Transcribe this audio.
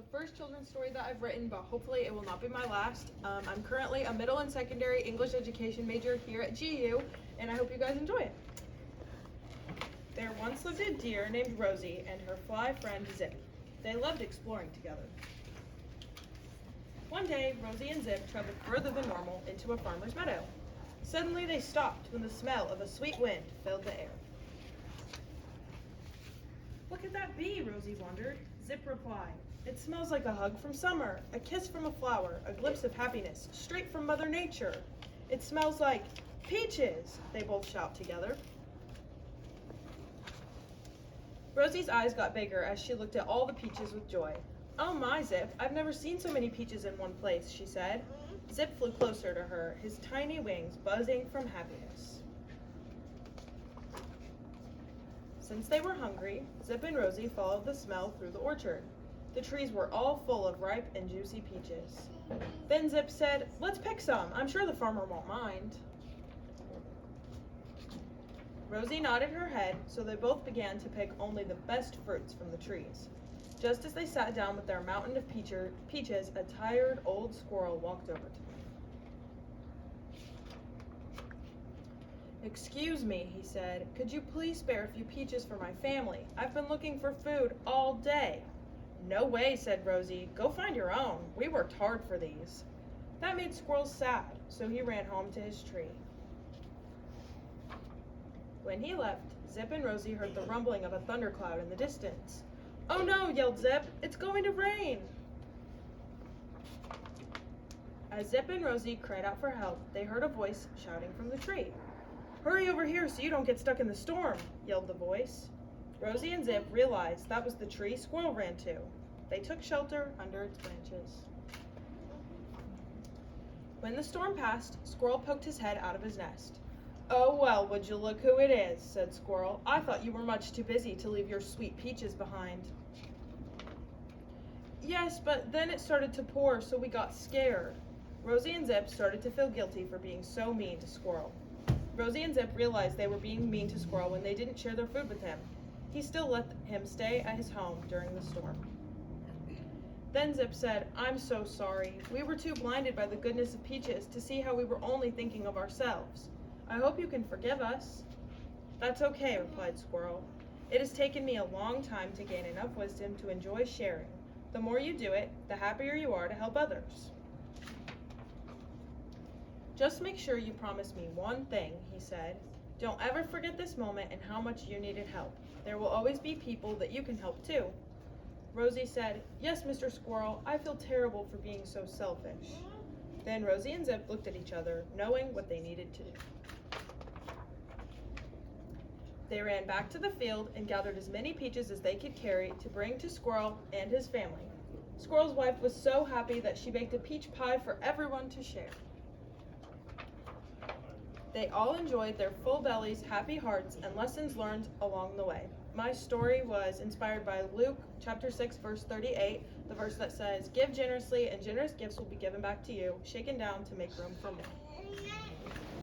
the first children's story that I've written, but hopefully it will not be my last. I'm currently a middle and secondary English education major here at GU, and I hope you guys enjoy it. There once lived a deer named Rosie and her fly friend Zip. They loved exploring together. One day, Rosie and Zip traveled further than normal into a farmer's meadow. Suddenly they stopped when the smell of a sweet wind filled the air. "What could that be?" Rosie wondered. Zip replied, "It smells like a hug from summer, a kiss from a flower, a glimpse of happiness straight from Mother Nature. It smells like peaches," they both shout together. Rosie's eyes got bigger as she looked at all the peaches with joy. "Oh my, Zip, I've never seen so many peaches in one place," she said. Zip flew closer to her, his tiny wings buzzing from happiness. Since they were hungry, Zip and Rosie followed the smell through the orchard. The trees were all full of ripe and juicy peaches. Then Zip said, "Let's pick some. I'm sure the farmer won't mind." Rosie nodded her head, so they both began to pick only the best fruits from the trees. Just as they sat down with their mountain of peaches, a tired old squirrel walked over to them. "Excuse me," he said, "could you please spare a few peaches for my family? I've been looking for food all day." "No way," said Rosie. "Go find your own. We worked hard for these." That made Squirrel sad, so he ran home to his tree. When he left, Zip and Rosie heard the rumbling of a thundercloud in the distance. "Oh no," yelled Zip, "it's going to rain!" As Zip and Rosie cried out for help, they heard a voice shouting from the tree. "Hurry over here so you don't get stuck in the storm," yelled the voice. Rosie and Zip realized that was the tree Squirrel ran to. They took shelter under its branches. When the storm passed, Squirrel poked his head out of his nest. "Oh well, would you look who it is," said Squirrel. "I thought you were much too busy to leave your sweet peaches behind." "Yes, but then it started to pour, so we got scared." Rosie and Zip started to feel guilty for being so mean to Squirrel. Rosie and Zip realized they were being mean to Squirrel when they didn't share their food with him. He still let him stay at his home during the storm. Then Zip said, "I'm so sorry. We were too blinded by the goodness of peaches to see how we were only thinking of ourselves. I hope you can forgive us." "That's okay," replied Squirrel. "It has taken me a long time to gain enough wisdom to enjoy sharing. The more you do it, the happier you are to help others." "Just make sure you promise me one thing," he said. "Don't ever forget this moment and how much you needed help. There will always be people that you can help too." Rosie said, "Yes, Mr. Squirrel, I feel terrible for being so selfish." Then Rosie and Zip looked at each other, knowing what they needed to do. They ran back to the field and gathered as many peaches as they could carry to bring to Squirrel and his family. Squirrel's wife was so happy that she baked a peach pie for everyone to share. They all enjoyed their full bellies, happy hearts, and lessons learned along the way. My story was inspired by Luke chapter 6, verse 38, the verse that says, "Give generously, and generous gifts will be given back to you, shaken down to make room for more."